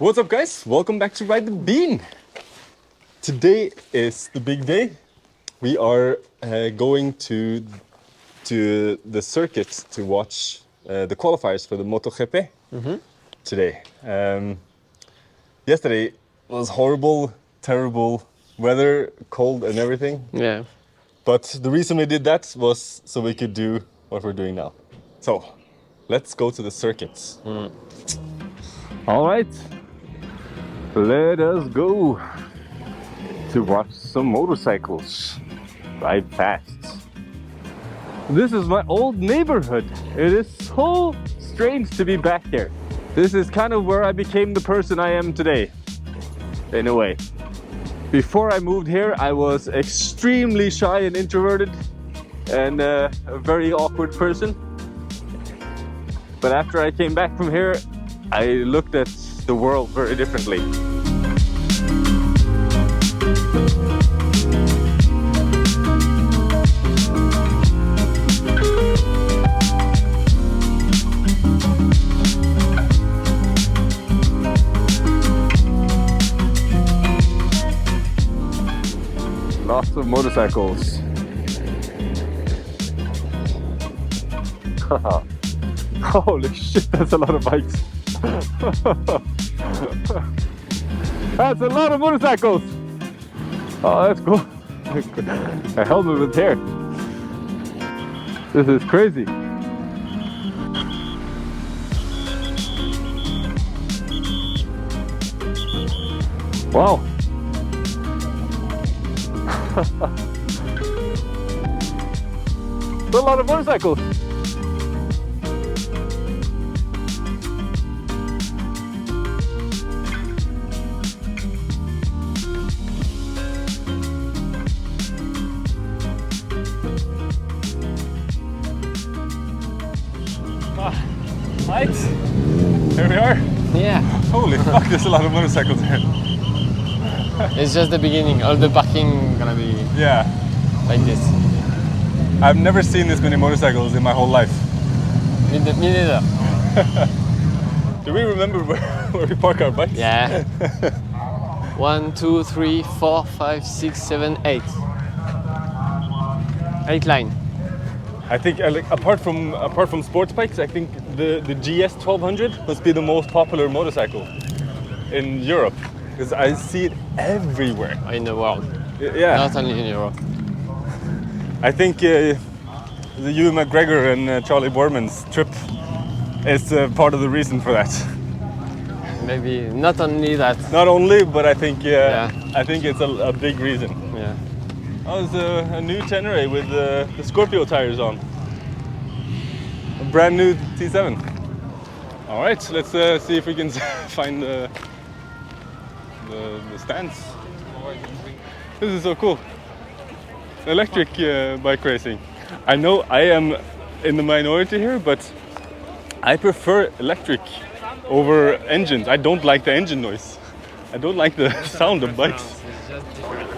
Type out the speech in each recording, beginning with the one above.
What's up, guys? Welcome back to Ride the Bean. Today is the big day. We are going to the circuit to watch the qualifiers for the MotoGP today. Yesterday was horrible, terrible weather, cold and everything. Yeah. But the reason we did that was so we could do what we're doing now. So, let's go to the circuits. All right. Let us go to watch some motorcycles ride fast. This is my old neighborhood. It is so strange to be back here. This is kind of where I became the person I am today, in a way. Before I moved here, I was extremely shy and introverted and a very awkward person. But after I came back from here, I looked at the world very differently. Lots of motorcycles. Holy shit, that's a lot of bikes. That's a lot of motorcycles. Oh, that's cool. A helmet with hair. This is crazy. Wow. A lot of motorcycles. Right, here we are. Yeah. Holy fuck, there's a lot of motorcycles here. It's just the beginning. All the parking gonna be like this. I've never seen this many motorcycles in my whole life. Me neither. Do we remember where we park our bikes? Yeah. 1, 2, 3, 4, 5, 6, 7, 8. 8 line. I think apart from sports bikes, I think the GS 1200 must be the most popular motorcycle in Europe because I see it everywhere In the world. Yeah, Not only in Europe. I think the Ewan McGregor and Charlie Borman's trip is part of the reason for that. Maybe not only that. Not only, but I think Yeah. I think it's a big reason. Yeah. Oh, there's a new Tenere with the Scorpio tires on. A brand new T7. All right, let's see if we can find the stands. This is so cool. Electric bike racing. I know I am in the minority here, but I prefer electric over engines. I don't like the engine noise. I don't like the sound of bikes. It's just different.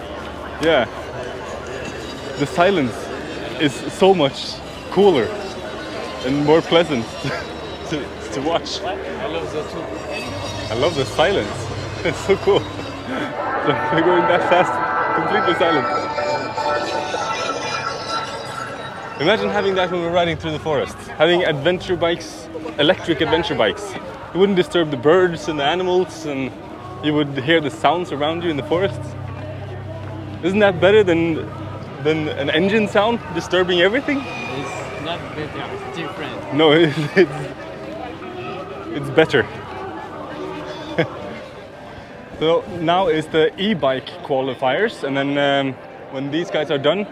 Yeah. The silence is so much cooler and more pleasant to watch. I love the two. I love the silence. It's so cool. So we're going that fast, completely silent. Imagine having that when we're riding through the forest. Having adventure bikes, electric adventure bikes. You wouldn't disturb the birds and the animals, and you would hear the sounds around you in the forest. Isn't that better than an engine sound disturbing everything? It's not better, it's different. No, it's better. So now is the e-bike qualifiers, and then when these guys are done,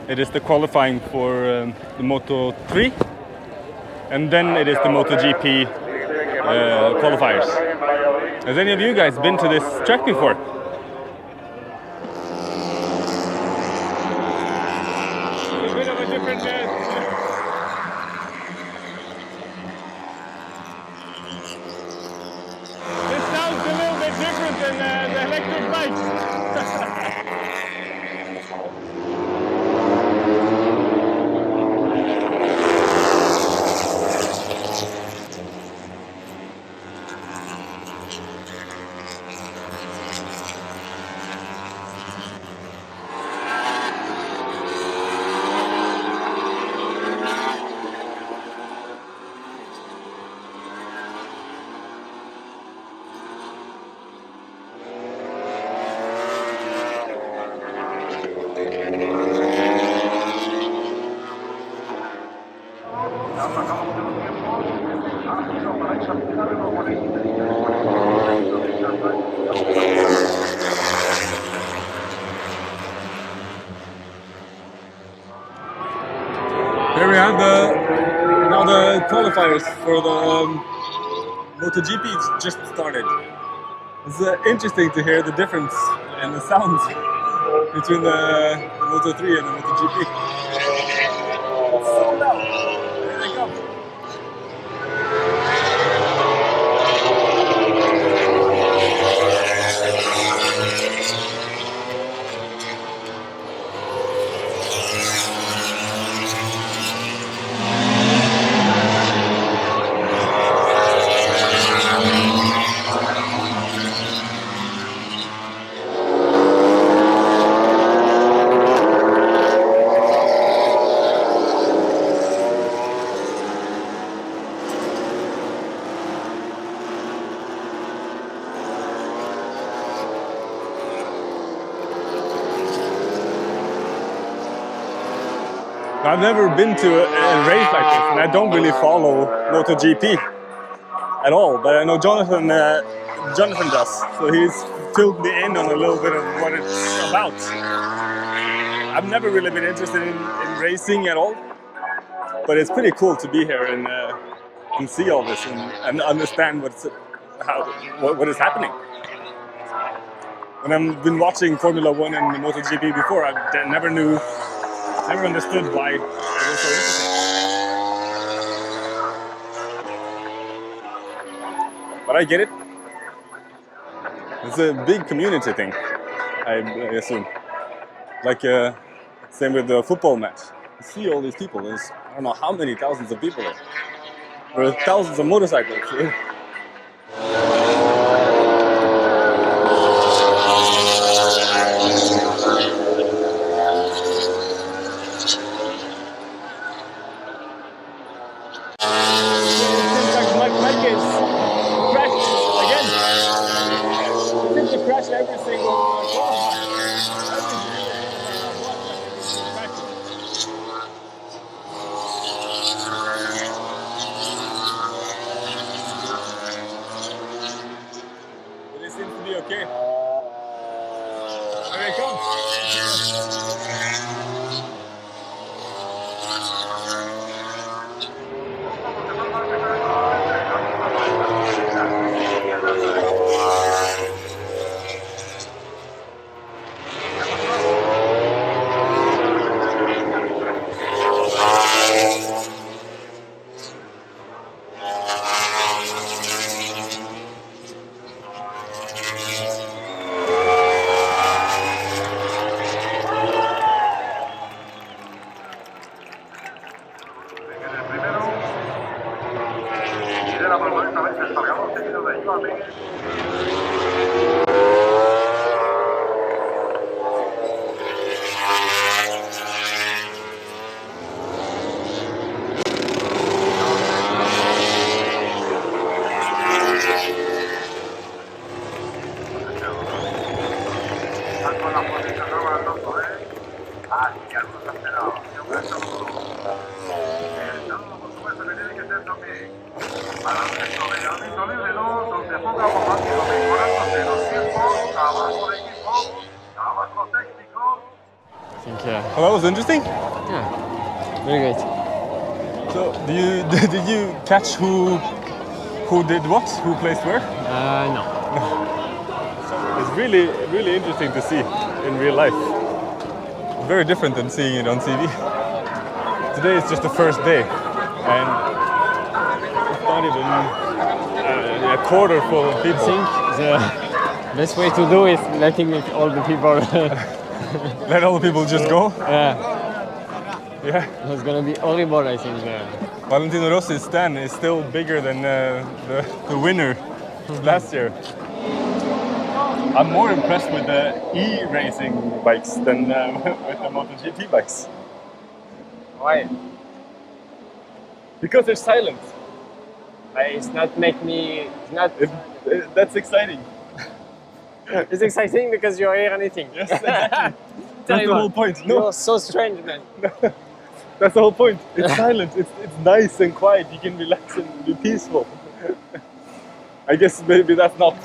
it is the qualifying for the Moto3, and then it is the MotoGP qualifiers. Has any of you guys been to this track before? A bit of a different This sounds a little bit different than the electric bikes. Here we have the qualifiers for the MotoGP just started. It's interesting to hear the difference in the sounds between the Moto3 and the MotoGP. It's so loud. Here they come. I've never been to a race like this, and I don't really follow MotoGP at all. But I know Jonathan does, so he's filled me in on a little bit of what it's about. I've never really been interested in racing at all, but it's pretty cool to be here and see all this and understand what is happening. When I've been watching Formula 1 and MotoGP before, I never understood why it was so interesting. But I get it. It's a big community thing, I assume. Like, same with the football match. You see all these people, there's I don't know how many thousands of people there. There are thousands of motorcycles. Every single but it seems to be okay. Here it comes. Well, that was interesting. Yeah, very great. So, did you catch who did what? Who placed where? No. It's really interesting to see in real life. Very different than seeing it on TV. Today is just the first day, and it's not even a quarter full of people. I think the best way to do is letting all the people. Let all the people just go? Yeah. Yeah. It's gonna be horrible, I think. Valentino Rossi's stand is still bigger than the winner last year. I'm more impressed with the e-racing bikes than with the MotoGP bikes. Why? Because they're silent. It's not make me. It's not. That's exciting. It's exciting because you hear anything. Yes, exactly. That's the whole point. No. You're so strange, man. That's the whole point. It's silent. It's nice and quiet. You can relax and be peaceful. I guess maybe that's not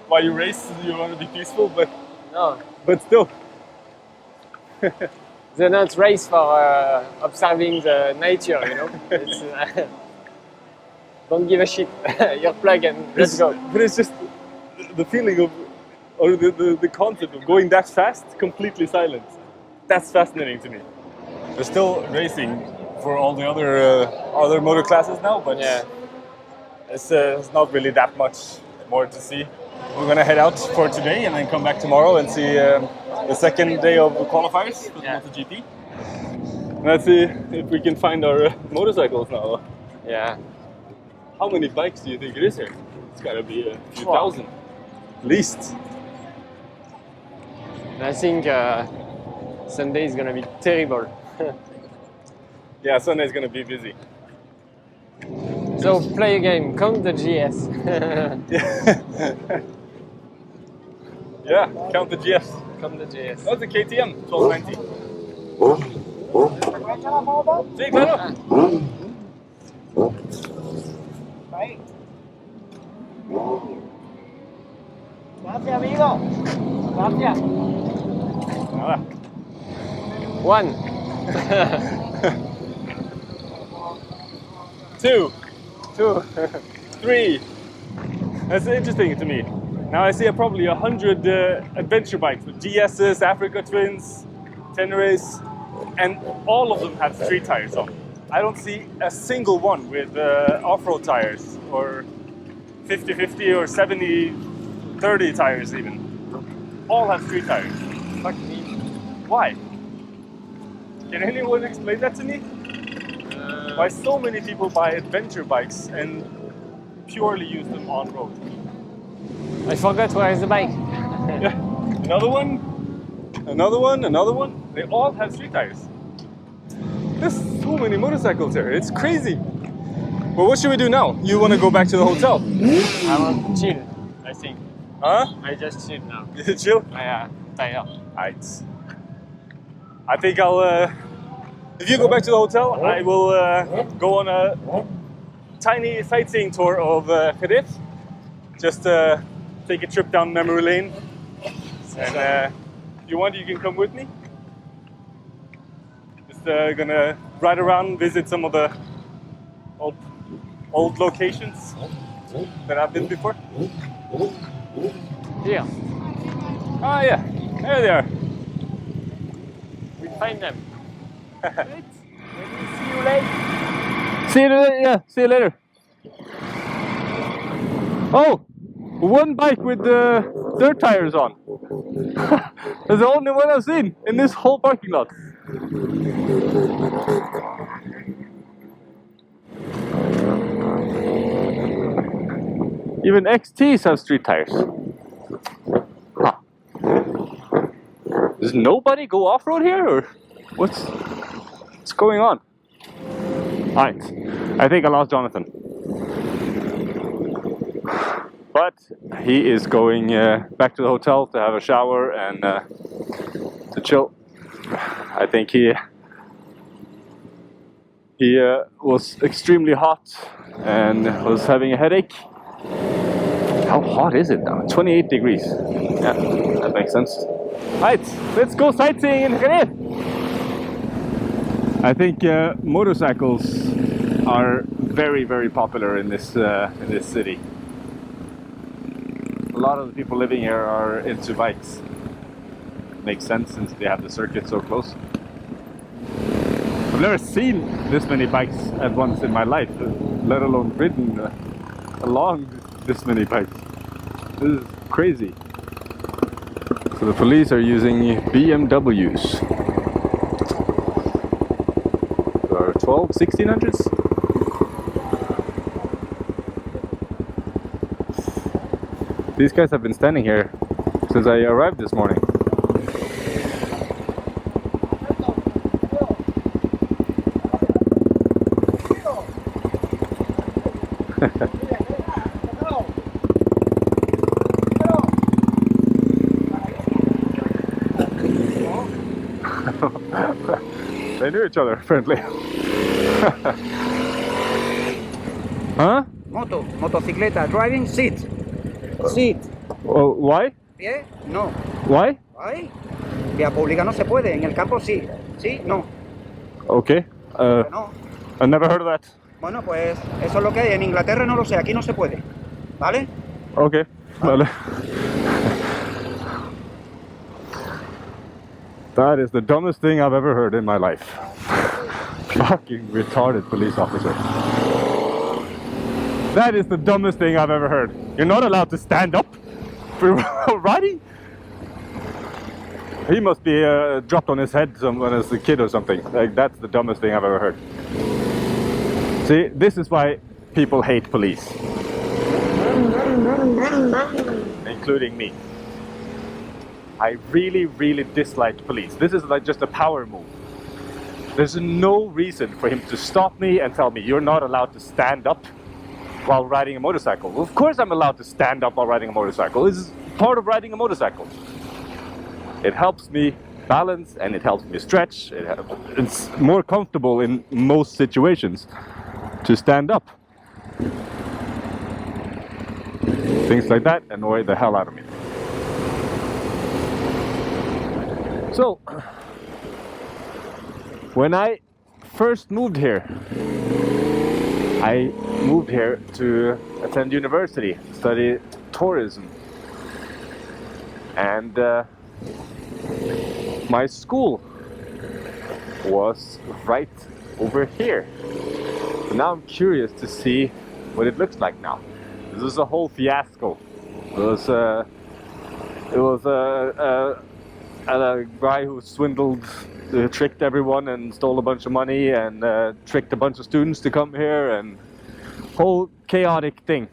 why you race. You want to be peaceful, but No. but still. They don't race for observing the nature, you know. It's, don't give a shit. You're plugged and let's go. But it's just the feeling of, or the concept of going that fast, completely silent. That's fascinating to me. They're still racing for all the other motor classes now, but Yeah. it's not really that much more to see. We're gonna head out for today and then come back tomorrow and see the second day of qualifiers for the MotoGP. Let's see if we can find our motorcycles now. Yeah. How many bikes do you think it is here? It's gotta be a few Wow. thousand, at least. I think Sunday is gonna be terrible. Yeah, Sunday's gonna be busy. So play a game, count the GS. Yeah, count the GS. Count the GS. That's a KTM 1290. Sí, claro. Gracias, amigo. Gracias. Nada. One. 2, Two. 3. That's interesting to me. Now I see probably 100 adventure bikes with GS's, Africa Twins, Teneres, and all of them have street tires on. I don't see a single one with off-road tires or 50-50 or 70-30 tires even. All have street tires. Fuck me. Why? Can anyone explain that to me? Why so many people buy adventure bikes and purely use them on road? I forgot where is the bike. Yeah. Another one, another one, another one. They all have street tires. There's so many motorcycles here. It's crazy. Well, what should we do now? You want to go back to the hotel? I want to chill, I think. Huh? I just chill now. You chill? I tired. Alright. I think I'll. If you go back to the hotel, I will go on a tiny sightseeing tour of Jerez. Just take a trip down memory lane. And if you want, you can come with me. Just gonna ride around, visit some of the old locations that I've been before. Here, Ah, yeah, there they are. we find them. See you later. See you later. Yeah, see you later. Oh, one bike with dirt tires on. That's the only one I've seen in this whole parking lot. Even XTs have street tires. Huh. Does nobody go off-road here, or what's going on? Alright, I think I lost Jonathan. But he is going back to the hotel to have a shower and to chill. I think he was extremely hot and was having a headache. How hot is it now? 28 degrees. Yeah, that makes sense. Right, let's go sightseeing in Jerez. I think motorcycles are very, very popular in this city. A lot of the people living here are into bikes. Makes sense since they have the circuit so close. I've never seen this many bikes at once in my life, let alone ridden along this many bikes. This is crazy. So the police are using BMWs. There are 1600s? These guys have been standing here since I arrived this morning. They knew each other, apparently. Huh? Motocicleta, driving, sit. Sit. Well, why? ¿Pie? No. Why? ¿Ay? Vía pública no se puede, en el campo sí. Sí, no. Okay. No. I never heard of that. Bueno, pues eso es lo que hay. En Inglaterra no lo sé, aquí no se puede. ¿Vale? Okay. Vale. That is the dumbest thing I've ever heard in my life. Fucking retarded police officer. That is the dumbest thing I've ever heard. You're not allowed to stand up for riding? He must be dropped on his head when as a kid or something. Like, that's the dumbest thing I've ever heard. See, this is why people hate police. Including me. I really, really dislike police. This is like just a power move. There's no reason for him to stop me and tell me you're not allowed to stand up while riding a motorcycle. Well, of course I'm allowed to stand up while riding a motorcycle. This is part of riding a motorcycle. It helps me balance and it helps me stretch. It's more comfortable in most situations to stand up. Things like that annoy the hell out of me. So, when I first moved here, I moved here to attend university, study tourism. And my school was right over here. So now I'm curious to see what it looks like now. This was a whole fiasco. It was a guy who swindled, tricked everyone and stole a bunch of money and tricked a bunch of students to come here, and whole chaotic thing.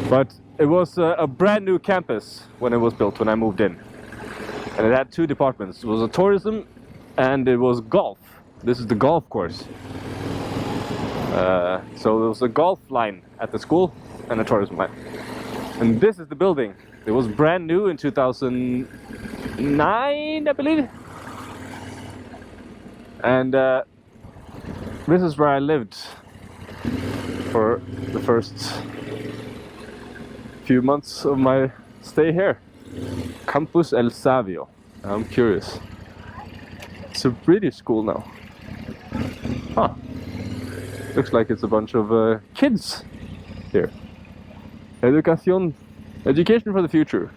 But it was a brand new campus when it was built, when I moved in. And it had two departments. It was a tourism and it was golf. This is the golf course. So there was a golf line at the school and a tourism line. And this is the building. It was brand new in 2009, I believe. And this is where I lived for the first few months of my stay here. Campus El Savio. I'm curious. It's a British school now. Huh. Looks like it's a bunch of kids here. Education for the future.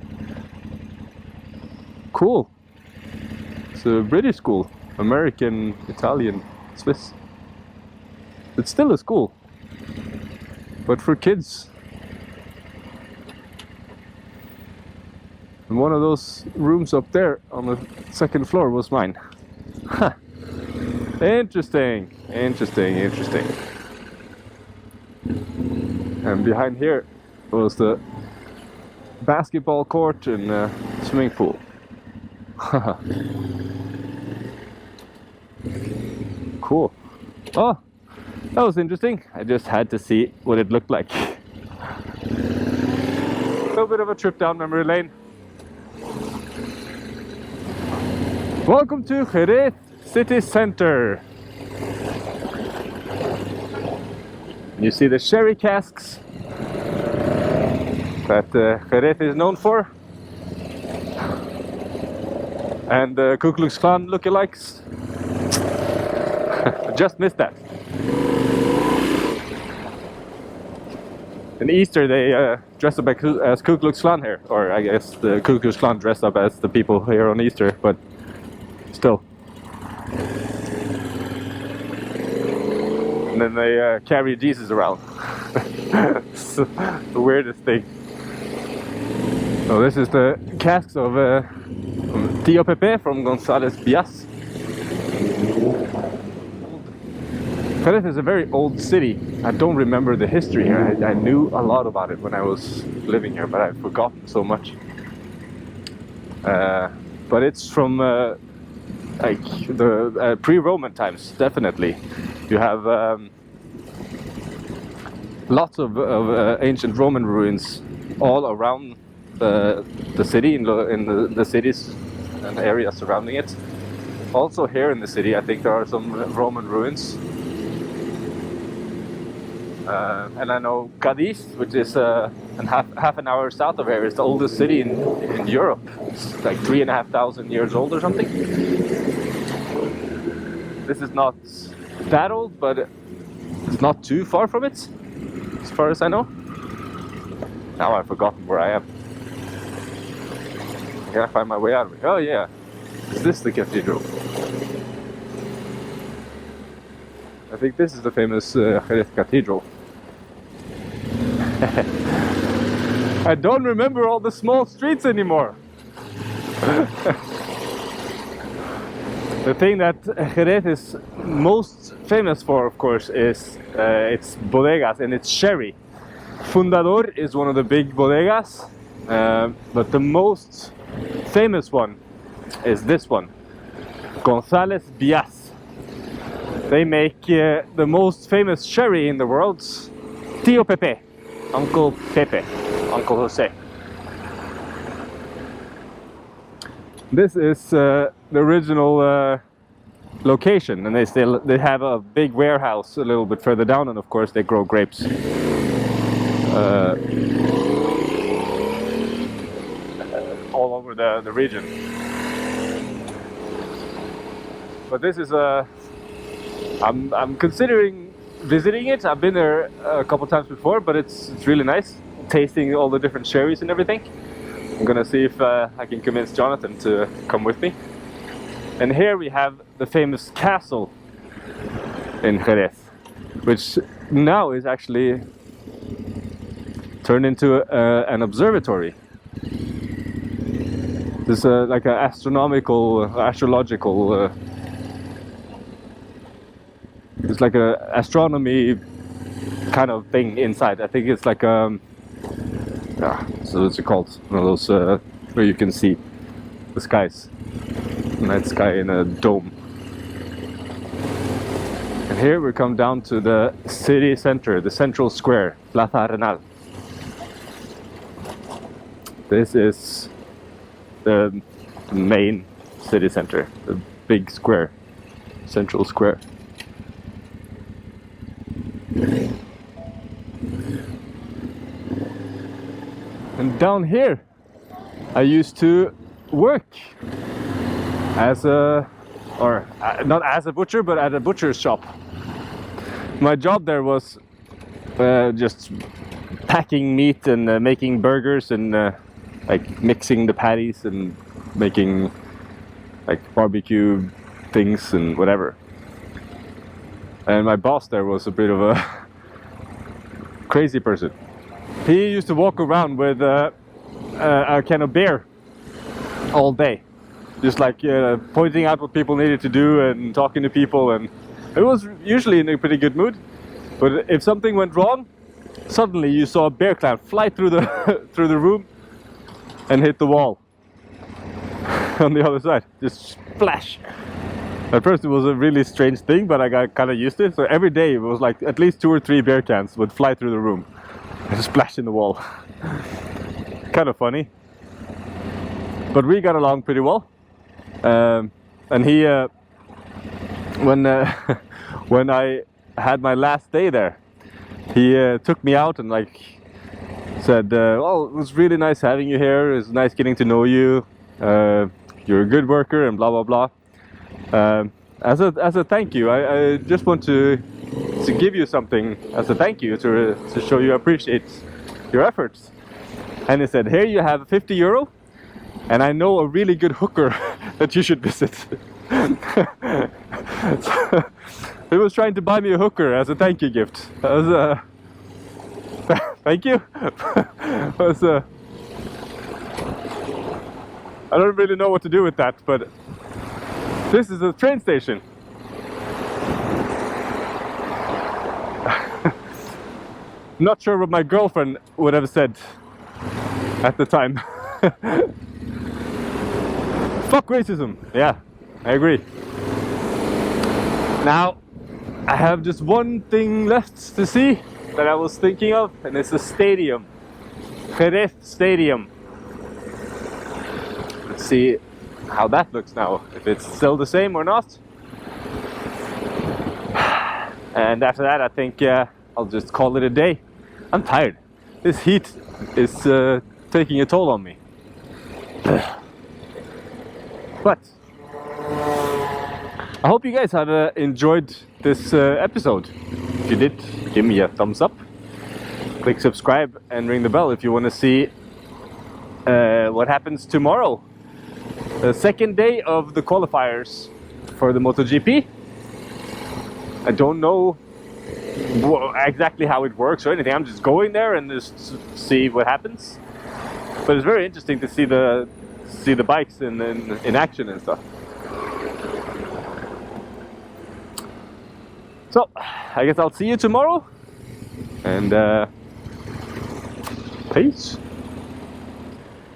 Cool. It's a British school. American, Italian, Swiss. It's still a school. But for kids. And one of those rooms up there on the second floor was mine. Huh. Interesting. Interesting, interesting. And behind here was the basketball court and swimming pool. Cool. Oh, that was interesting. I just had to see what it looked like. A little bit of a trip down memory lane. Welcome to Jerez City Center. You see the sherry casks that Jerez is known for, and the Ku Klux Klan lookalikes. Just missed that. In Easter they dress up as Ku Klux Klan here, or I guess the Ku Klux Klan dress up as the people here on Easter, but still. And then they carry Jesus around. It's the weirdest thing. So this is the casks of Tío Pepe from González Bias. Jerez is a very old city. I don't remember the history here. I knew a lot about it when I was living here, but I've forgotten so much. But it's from like the pre-Roman times, definitely. You have lots of ancient Roman ruins all around the city, in the cities and areas surrounding it. Also here in the city, I think there are some Roman ruins. And I know Cadiz, which is half an hour south of here, is the oldest city in Europe. It's like 3,500 years old or something. This is not that old, but it's not too far from it, as far as I know. Now I've forgotten where I am. I gotta find my way out of it. Oh yeah, is this the cathedral? I think this is the famous Jerez Cathedral. I don't remember all the small streets anymore. The thing that Jerez is most famous for, of course, is its bodegas and its sherry. Fundador is one of the big bodegas, but the most famous one is this one, González Vías. They make the most famous sherry in the world, Tío Pepe, Uncle Pepe, Uncle Jose. This is the original location, and they have a big warehouse a little bit further down, and of course they grow grapes. All over the region. But this is I'm considering visiting it. I've been there a couple times before, but it's really nice tasting all the different sherries and everything. I'm gonna see if I can convince Jonathan to come with me. And here we have the famous castle in Jerez, which now is actually turned into an observatory. This is like an astrological. It's like an astronomy kind of thing inside. I think it's like so what's it called? One of those where you can see the skies, night sky in a dome. And here we come down to the city center, the central square, Plaza Arenal. This is the main city center, the big square, central square. And down here I used to work as not as a butcher, but at a butcher's shop. My job there was just packing meat and making burgers and like mixing the patties and making like barbecue things and whatever. And my boss there was a bit of a crazy person. He used to walk around with a can of beer all day, just like pointing out what people needed to do and talking to people, and it was usually in a pretty good mood. But if something went wrong, suddenly you saw a bear cloud fly through the through the room and hit the wall on the other side, just splash. At first it was a really strange thing, but I got kind of used to it. So every day it was like at least 2 or 3 beer cans would fly through the room and splash in the wall. Kind of funny. But we got along pretty well. And he, when I had my last day there, he took me out and like said, "Well, it was really nice having you here. It's nice getting to know you. You're a good worker," and blah blah blah. As a thank you, I just want to give you something as a thank you to show you appreciate your efforts. And he said, "Here you have €50, and I know a really good hooker that you should visit." So, he was trying to buy me a hooker as a thank you gift. Thank you. I don't really know what to do with that, but this is a train station. Not sure what my girlfriend would have said at the time. Fuck racism. Yeah, I agree. Now, I have just one thing left to see that I was thinking of, and it's the stadium. Jerez Stadium. Let's see how that looks now, if it's still the same or not. And after that, I think I'll just call it a day. I'm tired. This heat is taking a toll on me. But I hope you guys have enjoyed this episode. If you did, give me a thumbs up. Click subscribe and ring the bell if you want to see what happens tomorrow. The second day of the qualifiers for the MotoGP. I don't know exactly how it works or anything. I'm just going there and just see what happens. But it's very interesting to see the bikes in action and stuff. So I guess I'll see you tomorrow, and peace.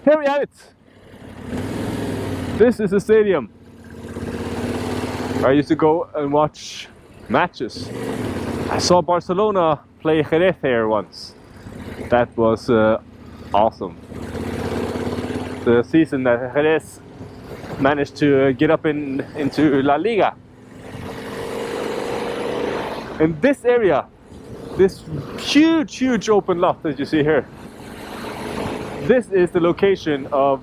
Here we have it. This is the stadium where I used to go and watch matches. I saw Barcelona play Jerez here once. That was awesome. The season that Jerez managed to get up into La Liga. In this area, this huge open lot that you see here, this is the location of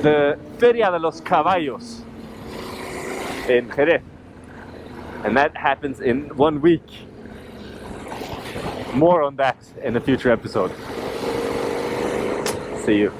the Feria de los Caballos in Jerez. And that happens in 1 week. More on that in a future episode. See you.